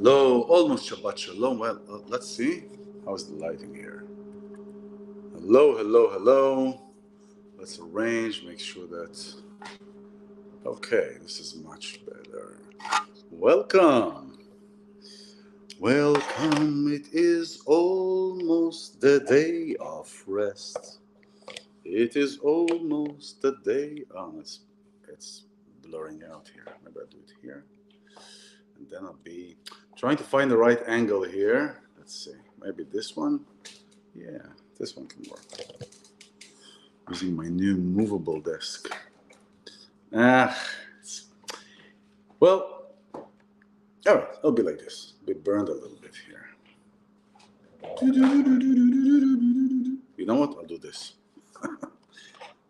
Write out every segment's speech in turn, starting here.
Hello, almost Shabbat Shalom. Well, let's see. How's the lighting here? Hello, hello, hello. Let's arrange, make sure that... Okay, this is much better. Welcome. Welcome. It is almost the day of rest. It is almost the day... Oh, it's blurring out here. Maybe I'll do it here. And then I'll be trying to find the right angle here. Let's see, maybe this one. Yeah, this one can work. Using my new movable desk. Well, all right, it'll be like this. It'll be burned a little bit here. You know what? I'll do this.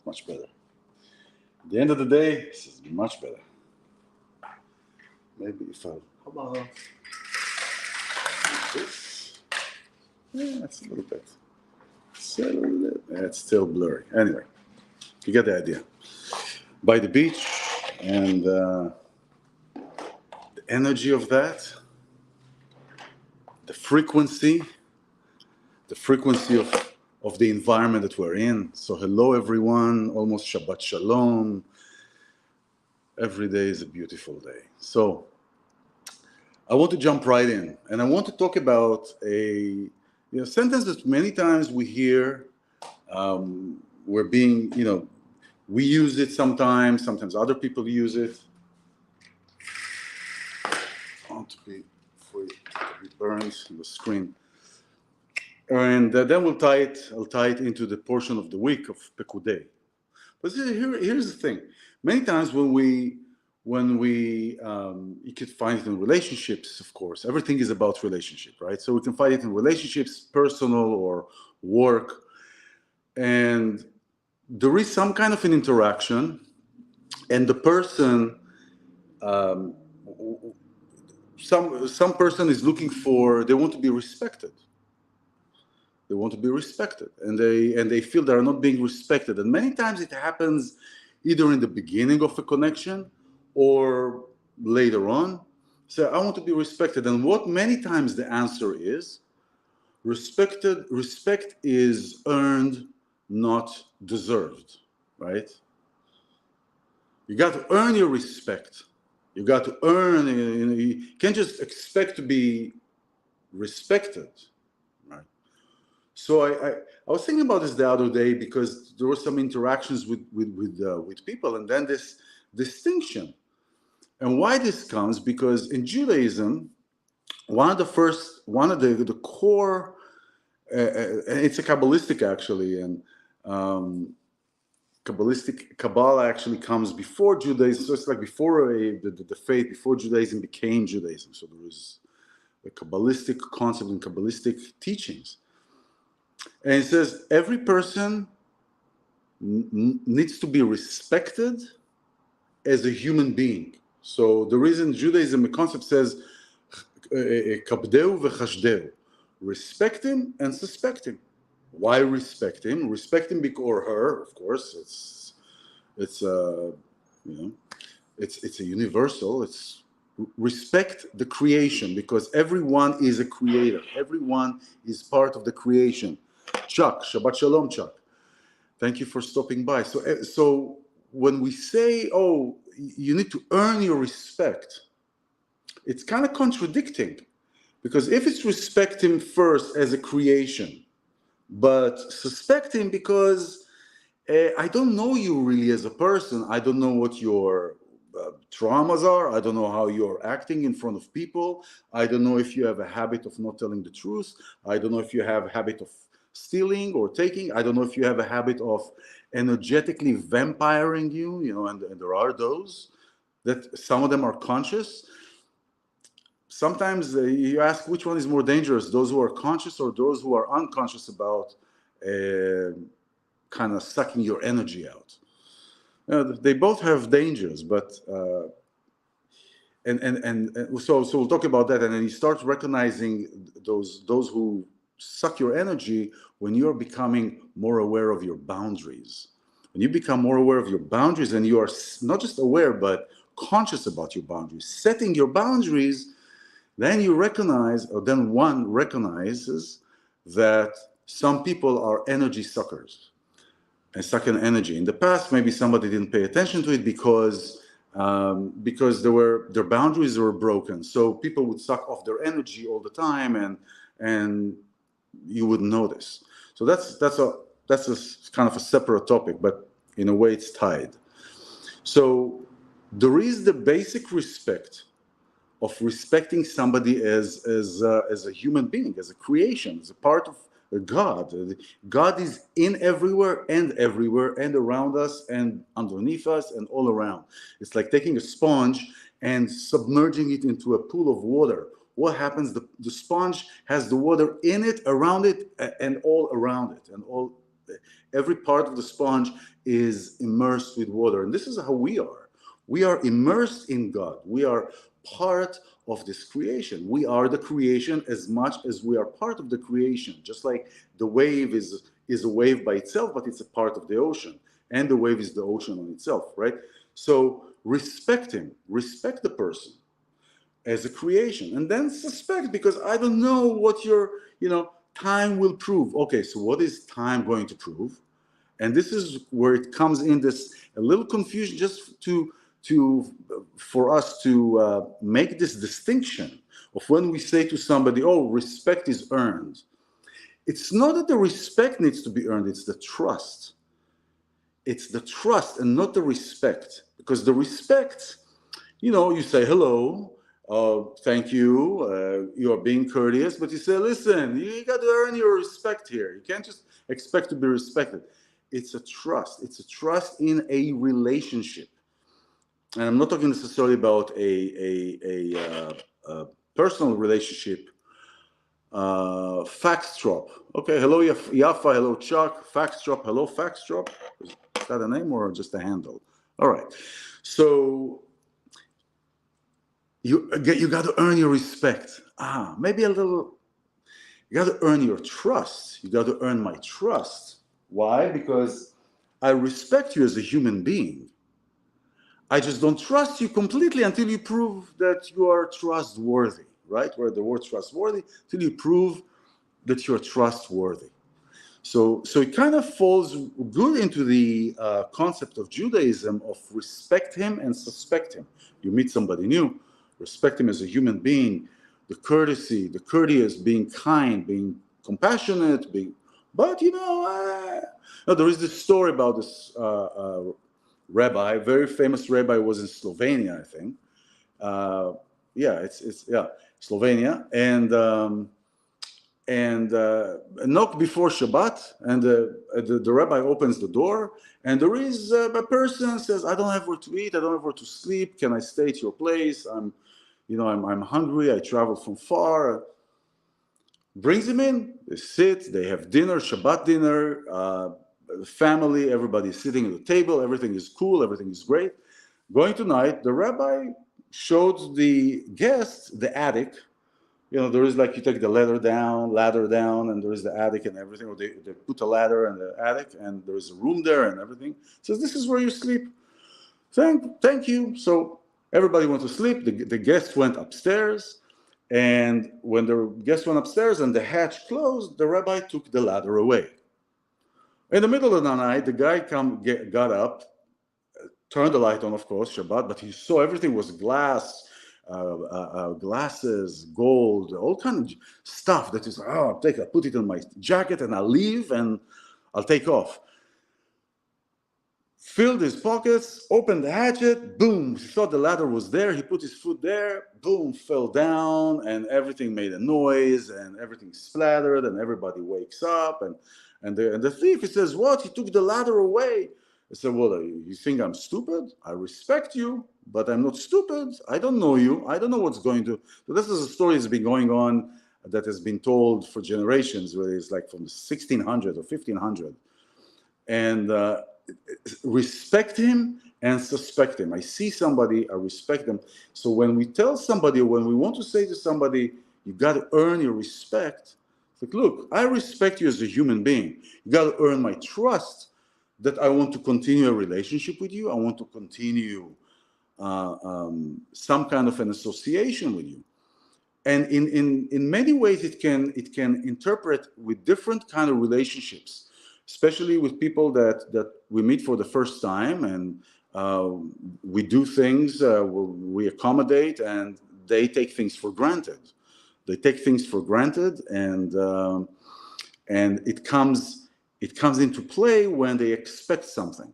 Much better. At the end of the day, this is much better. Maybe if I'll... How about this? Yeah, that's a little bit. It's still blurry. Anyway, you get the idea. By the beach, and the energy of that, the frequency of the environment that we're in. So hello everyone, almost Shabbat Shalom. Every day is a beautiful day. So I want to jump right in, and I want to talk about a sentence that many times we hear. We're being, we use it sometimes other people use it. I want to be burned on the screen. And then I'll tie it into the portion of the week of Pekuday. But here's the thing. Many times when we you could find it in relationships, of course. Everything is about relationship, right? So we can find it in relationships, personal or work. And there is some kind of an interaction, and the person, some person is looking for, they want to be respected. They want to be respected, and they feel they are not being respected. And many times it happens either in the beginning of a connection or later on. So I want to be respected. And what many times the answer is, respect is earned, not deserved, right? You got to earn your respect. You got to earn, you can't just expect to be respected, right? So I was thinking about this the other day because there were some interactions with people, and then this distinction. And why this comes, because in Judaism, one of the core, it's a Kabbalistic actually, and Kabbalah actually comes before Judaism, so it's like before the faith, before Judaism became Judaism. So there was a Kabbalistic concept and Kabbalistic teachings. And it says every person needs to be respected as a human being. So the reason Judaism, the concept says, kabdeu v'chashdeu, respect him and suspect him. Why respect him? Respect him or her, of course. It's a universal. It's respect the creation, because everyone is a creator. Everyone is part of the creation. Chuck, Shabbat Shalom, Chuck. Thank you for stopping by. So when we say, oh, you need to earn your respect, it's kind of contradicting, because if it's respect him first as a creation, but suspect him because I don't know you really as a person. I don't know what your traumas are. I don't know how you're acting in front of people. I don't know if you have a habit of not telling the truth. I don't know if you have a habit of stealing or taking. I don't know if you have a habit of energetically vampiring you, and there are those that some of them are conscious. Sometimes you ask which one is more dangerous, those who are conscious or those who are unconscious about kind of sucking your energy out. They both have dangers, but so we'll talk about that, and then you start recognizing those who suck your energy when you're becoming more aware of your boundaries. When you become more aware of your boundaries, and you are not just aware but conscious about your boundaries, setting your boundaries, then you recognize, or then one recognizes that some people are energy suckers and suck in energy. In the past, maybe somebody didn't pay attention to it because their boundaries were broken. So people would suck off their energy all the time, and you wouldn't notice. So that's a kind of a separate topic, but in a way it's tied. So there is the basic respect of respecting somebody as a human being, as a creation, as a part of God. God is in everywhere and around us and underneath us and all around. It's like taking a sponge and submerging it into a pool of water. What happens? The sponge has the water in it, around it, and all around it, and every part of the sponge is immersed with water. And this is how we are. We are immersed in God. We are part of this creation. We are the creation as much as we are part of the creation. Just like the wave is a wave by itself, but it's a part of the ocean. And the wave is the ocean on itself, right? So respect him. Respect the person as a creation. And then suspect, because I don't know what your, time will prove. Okay, so what is time going to prove? And this is where it comes in, this a little confusion, just for us to make this distinction of when we say to somebody, oh, respect is earned. It's not that the respect needs to be earned, it's the trust. It's the trust and not the respect. Because the respect, you say hello, thank you, you are being courteous, but you say, listen, you got to earn your respect here. You can't just expect to be respected. It's a trust. It's a trust in a relationship. And I'm not talking necessarily about a personal relationship. Fax drop. Okay, hello Yafa, hello Chuck. Fax drop, hello fax drop. Is that a name or just a handle? All right. So you got to earn your respect. Maybe a little. You got to earn your trust. You got to earn my trust. Why? Because I respect you as a human being. I just don't trust you completely until you prove that you are trustworthy, right? Where the word trustworthy, till you prove that you're trustworthy. So it kind of falls good into the concept of Judaism of respect him and suspect him. You meet somebody new, respect him as a human being, the courtesy, the courteous, being kind, being compassionate, but there is this story about this rabbi, very famous rabbi, was in Slovenia, I think. Slovenia, and knock before Shabbat, and the rabbi opens the door, and there is a person says, I don't have where to eat, I don't have where to sleep, can I stay at your place? I'm hungry, I traveled from far. Brings him in, they sit, they have dinner, Shabbat dinner, family, everybody's sitting at the table, everything is cool, everything is great. Going tonight, the rabbi showed the guests the attic. There is like you take the ladder down, and there is the attic and everything, or they put a ladder in the attic, and there is a room there and everything. Says, this is where you sleep. Thank you. So everybody went to sleep. The guests went upstairs, and when the guests went upstairs and the hatch closed, the rabbi took the ladder away. In the middle of the night, the guy got up, turned the light on, of course, Shabbat, but he saw everything was glass, glasses, gold, all kind of stuff that is, I'll put it in my jacket and I'll leave and I'll take off. Filled his pockets, opened the hatchet, boom, he thought the ladder was there, he put his foot there, boom, fell down, and everything made a noise, and everything splattered, and everybody wakes up, and the thief, he says, what? He took the ladder away. I said, well, you think I'm stupid? I respect you, but I'm not stupid. I don't know you. I don't know what's going to. So this is a story that's been going on that has been told for generations, where it's like from 1600 or 1500. And respect him and suspect him. I see somebody, I respect them. So when we tell somebody, or when we want to say to somebody, you got to earn your respect. It's like, look, I respect you as a human being. You got to earn my trust that I want to continue a relationship with you. I want to continue some kind of an association with you. And in many ways it can interpret with different kind of relationships, especially with people that we meet for the first time, and we do things, we accommodate, and they take things for granted. They take things for granted, and it comes into play when they expect something.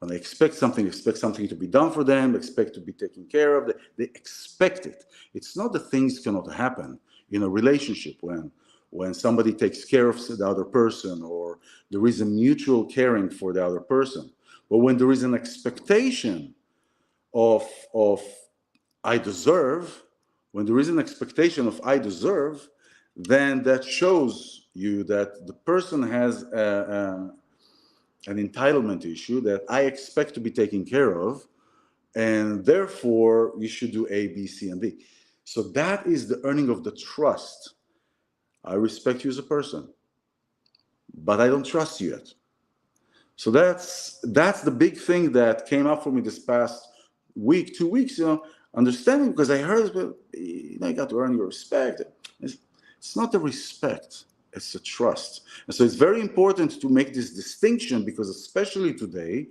When they expect something to be done for them, expect to be taken care of. They expect it. It's not that things cannot happen in a relationship when somebody takes care of the other person, or there is a mutual caring for the other person. But when there is an expectation of I deserve, when there is an expectation of I deserve, then that shows you that the person has an entitlement issue, that I expect to be taken care of, and therefore you should do A, B, C, and D. So that is the earning of the trust. I respect you as a person, but I don't trust you yet. So that's the big thing that came up for me this past week, 2 weeks, understanding, because I heard, you got to earn your respect. It's not the respect, it's a trust. And so it's very important to make this distinction, because especially today,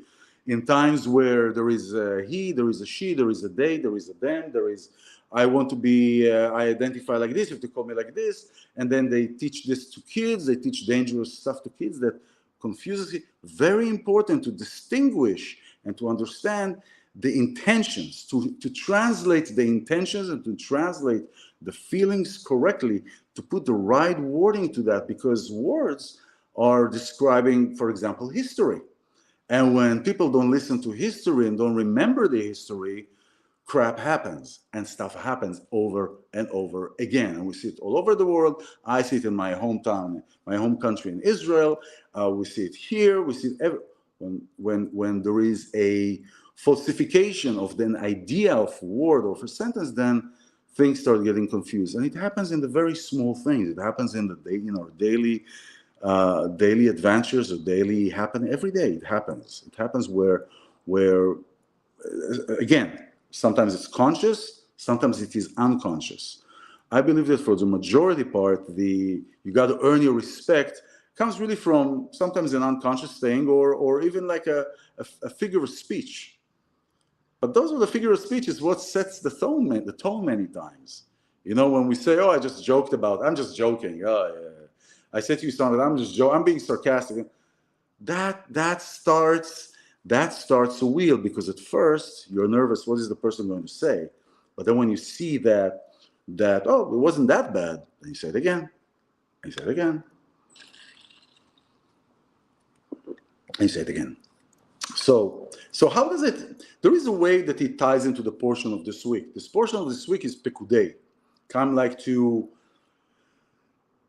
in times where there is a he, there is a she, there is a they, there is a them, there is, I want to be, I identify like this, you have to call me like this, and then they teach this to kids, they teach dangerous stuff to kids that confuses it. Very important to distinguish and to understand the intentions, to translate the intentions and to translate the feelings correctly, to put the right wording to that, because words are describing, for example, history. And when people don't listen to history and don't remember the history, crap happens and stuff happens over and over again. And we see it all over the world. I see it in my hometown, my home country in Israel. We see it here. We see it when there is a falsification of an idea of a word or of a sentence, then things start getting confused. And it happens in the very small things. It happens in our daily adventures, or daily happen every day. It happens. It happens where again, sometimes it's conscious, sometimes it is unconscious. I believe that for the majority part, you got to earn your respect comes really from sometimes an unconscious thing, or even like a figure of speech. But those are the figure of speech is what sets the tone many times. When we say, "Oh, I'm just joking." Oh, yeah. I said to you something. I'm being sarcastic. That starts a wheel, because at first you're nervous. What is the person going to say? But then when you see that oh, it wasn't that bad, then you say it again. And you say it again. And you say it again. So how does it? There is a way that it ties into the portion of this week. This portion of this week is Pekuday. Come like to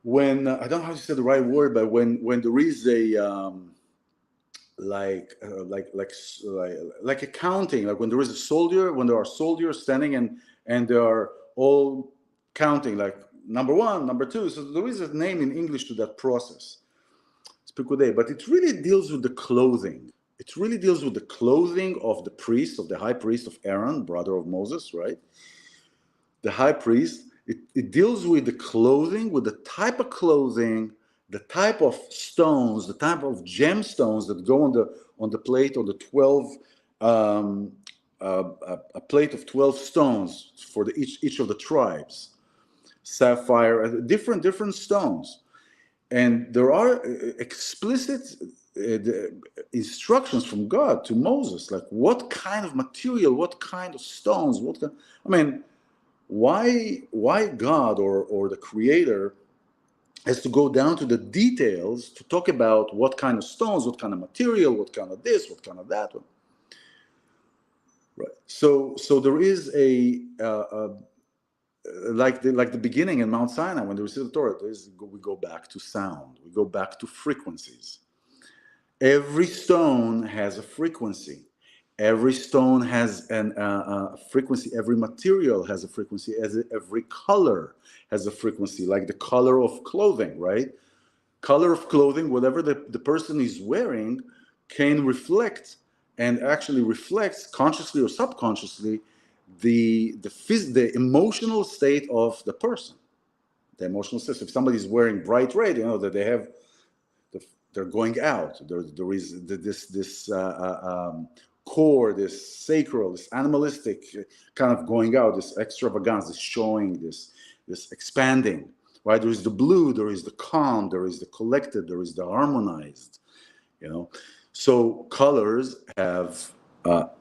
when I don't know how to say the right word, but when there is a like a counting, like when there is a soldier, when there are soldiers standing and they are all counting, like number 1, number 2. So there is a name in English to that process. It's Pekuday, but it really deals with the clothing. It really deals with the clothing of the priest, of the high priest of Aaron, brother of Moses, right? The high priest. It deals with the clothing, with the type of clothing, the type of stones, the type of gemstones that go on the plate, or the 12 a plate of 12 stones for each of the tribes, sapphire, different stones, and there are explicit instructions from God to Moses, like what kind of material, what kind of stones, why God or the Creator has to go down to the details to talk about what kind of stones, what kind of material, what kind of this, what kind of that one. Right. So there is like the beginning in Mount Sinai when they receive the Torah. We go back to sound. We go back to frequencies. Every stone has a frequency. Every stone has a frequency. Every material has a frequency. Every color has a frequency, like the color of clothing, right? Color of clothing, whatever the person is wearing, can reflect and actually reflects consciously or subconsciously the emotional state of the person, the emotional state. If somebody is wearing bright red, you know that they're going out. There is this core, this sacral, this animalistic kind of going out, this extravagance, this showing, this expanding. Right? There is the blue, there is the calm, there is the collected, there is the harmonized. You know, so colors have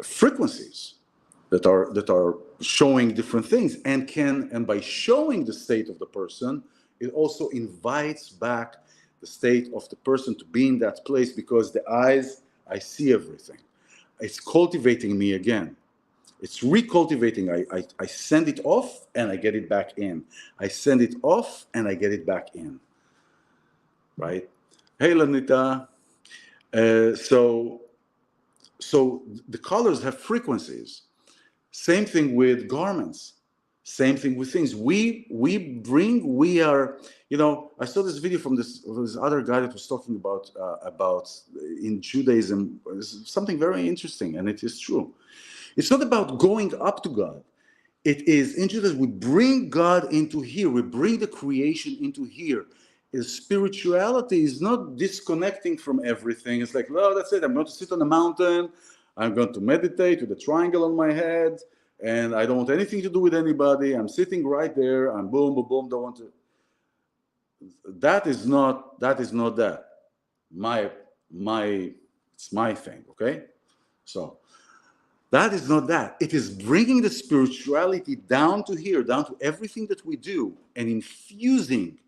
frequencies that are showing different things, and by showing the state of the person, it also invites back the state of the person to be in that place, because the eyes, I see everything. It's cultivating me again. It's recultivating. I send it off and I get it back in. I send it off and I get it back in. Right? Hey, Lanita. So the colors have frequencies. Same thing with garments. Same thing with things. We are, you know, I saw this video from this other guy that was talking about in Judaism, something very interesting, and it is true. It's not about going up to God. It is in Judaism, we bring God into here. We bring the creation into here. Spirituality is not disconnecting from everything. It's like, well, that's it. I'm going to sit on a mountain. I'm going to meditate with a triangle on my head, and I don't want anything to do with anybody. I'm sitting right there. I'm boom, boom, boom. Don't want to. That is not that. It's my thing. Okay, so. That is not that. It is bringing the spirituality down to here, down to everything that we do, and infusing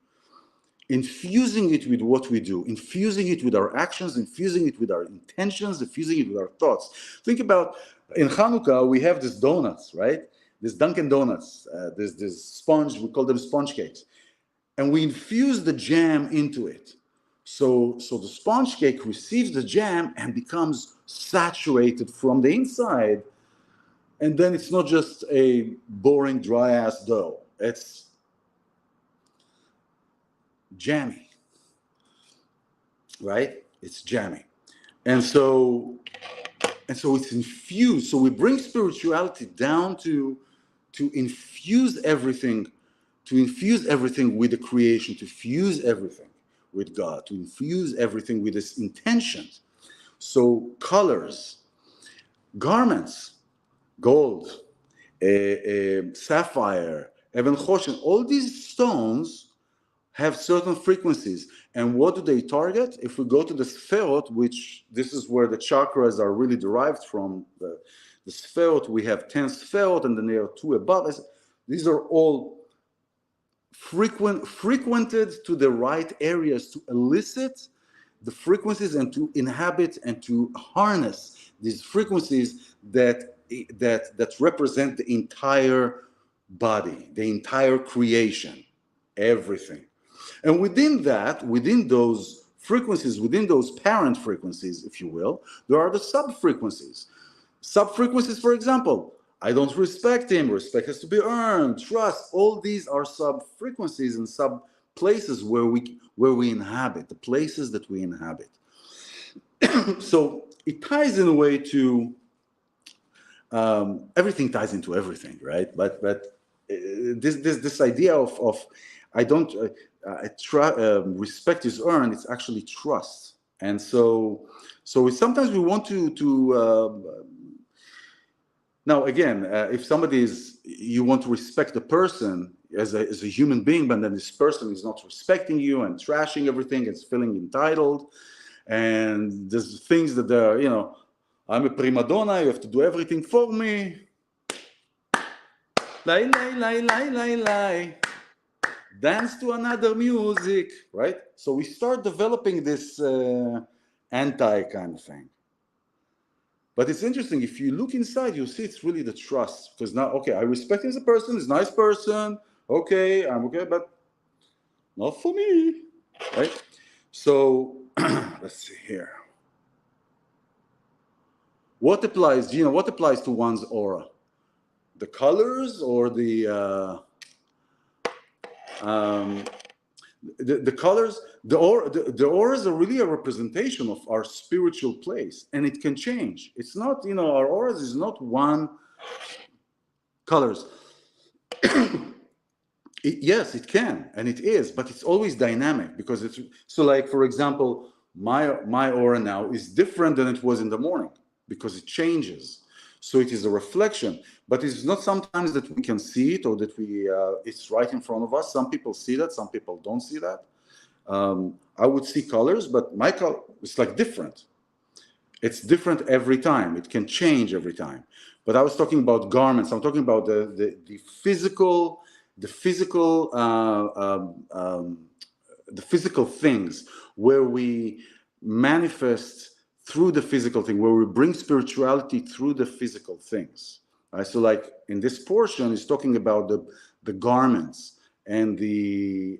it with what we do, infusing it with our actions, infusing it with our intentions, infusing it with our thoughts. Think about, in Hanukkah, we have these donuts, right? This Dunkin' Donuts, this sponge, we call them sponge cakes. And we infuse the jam into it. So the sponge cake receives the jam and becomes saturated from the inside, and then it's not just a boring dry ass dough. It's jammy, right? It's jammy, and so it's infused. So we bring spirituality down to infuse everything, with the creation, to fuse everything with God, to infuse everything with His intentions. So colors, garments, gold, sapphire, even choshen, all these stones have certain frequencies. And what do they target? If we go to the sferot, which this is where the chakras are really derived from, the sferot, we have 10 sferot, and then there are 2 above. These are all frequented to the right areas to elicit the frequencies and to inhabit and to harness these frequencies that represent the entire body, the entire creation, everything. And within those frequencies, within those parent frequencies, if you will, there are the sub-frequencies. Sub-frequencies, for example, I don't respect him, respect has to be earned, trust, all these are sub-frequencies and sub-places where we inhabit, the places that we inhabit. So it ties in a way to, everything ties into everything, right? But this idea of I don't, respect is earned, it's actually trust. And so sometimes we want to now again, if you want to respect the person as a human being, but then this person is not respecting you and trashing everything, it's feeling entitled, and there's things that are, you know, I'm a prima donna, you have to do everything for me. Lie, lie, lie, lie, lie, lie. Dance to another music, right? So we start developing this anti kind of thing. But it's interesting, if you look inside, you'll see it's really the trust. Because now, okay, I respect him as a person, he's a nice person, okay, I'm okay, but not for me, right? So, let's see here. What applies, Gina, what applies to one's aura? The colors or the colors? The auras are really a representation of our spiritual place, and it can change. It's not, you know, our auras is not one colors. Yes, it can, and it is, but it's always dynamic because it's so. Like for example, my aura now is different than it was in the morning because it changes. So it is a reflection, but it's not sometimes that we can see it or that it's right in front of us. Some people see that, some people don't see that. I would see colors, but my color is like different. It's different every time. It can change every time. But I was talking about garments. I'm talking about the physical things where we manifest through the physical thing, where we bring spirituality through the physical things. Right? So, like in this portion, is talking about the garments and the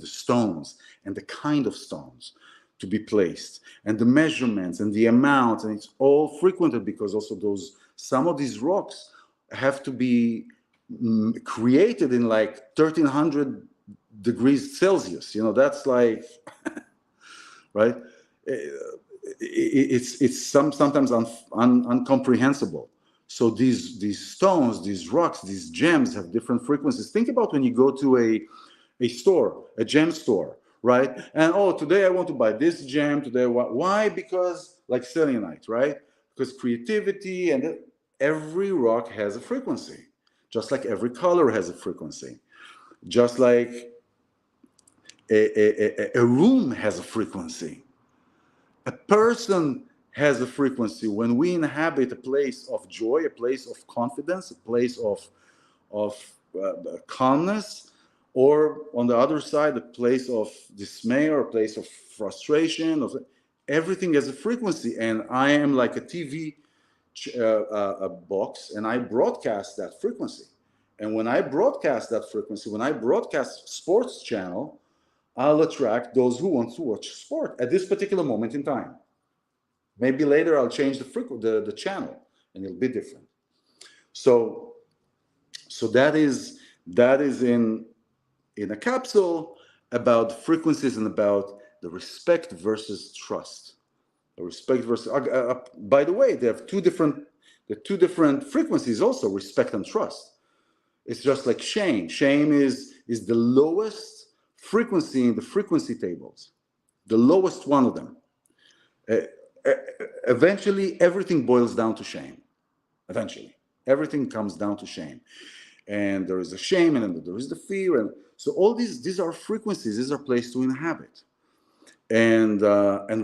stones and the kind of stones to be placed and the measurements and the amounts, and it's all frequented because also some of these rocks have to be created in like 1300 degrees Celsius. That's like right. It's sometimes incomprehensible. So these stones, these rocks, these gems have different frequencies. Think about when you go to a store, a gem store, right? And today I want to buy this gem. Today, why? Because like selenite, right? Because creativity, and every rock has a frequency, just like every color has a frequency, just like a room has a frequency. A person has a frequency. When we inhabit a place of joy, a place of confidence, a place of calmness, or on the other side, a place of dismay or a place of frustration, everything has a frequency. And I am like a TV box, and I broadcast that frequency. And when I broadcast that frequency, when I broadcast sports channel, I'll attract those who want to watch sport at this particular moment in time. Maybe later I'll change the channel, and it'll be different. So that is in a capsule about frequencies and about the respect versus trust. The respect versus. By the way, they have two different frequencies also: respect and trust. It's just like shame. Shame is the lowest frequency in the frequency tables, the lowest one of them. Eventually, everything boils down to shame. Eventually, everything comes down to shame, and there is a shame, and then there is the fear, and so all these are frequencies. These are places to inhabit, and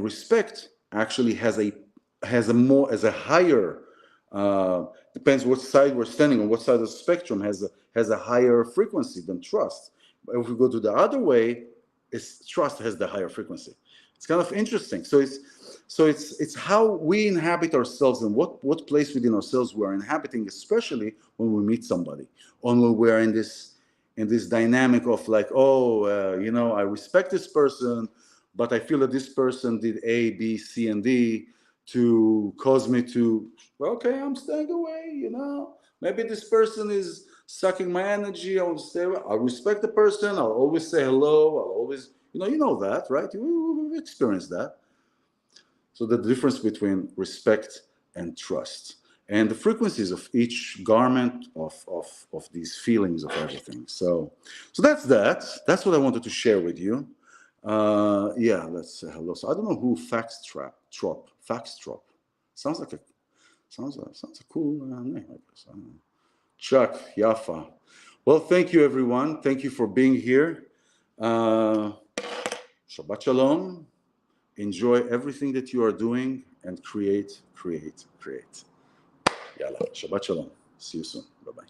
respect actually has a higher. Depends what side we're standing on, what side of the spectrum has a higher frequency than trust. But if we go to the other way, trust has the higher frequency. It's kind of interesting. So it's how we inhabit ourselves and what place within ourselves we are inhabiting, especially when we meet somebody, or when we're in this dynamic of like, I respect this person, but I feel that this person did A, B, C, and D to cause me to, okay, I'm staying away, Maybe this person is sucking my energy. I want to stay away. I respect the person. I'll always say hello. I'll always, you know that, right? We've experienced that. So the difference between respect and trust, and the frequencies of each garment of these feelings of everything. So that's what I wanted to share with you. Let's say hello. So I don't know who Faxtrop. Sounds like a cool name, I guess. I don't know. Chuck, Yafa. Well, thank you, everyone. Thank you for being here. Shabbat Shalom. Enjoy everything that you are doing and create. Yalla. Shabbat Shalom. See you soon. Bye-bye.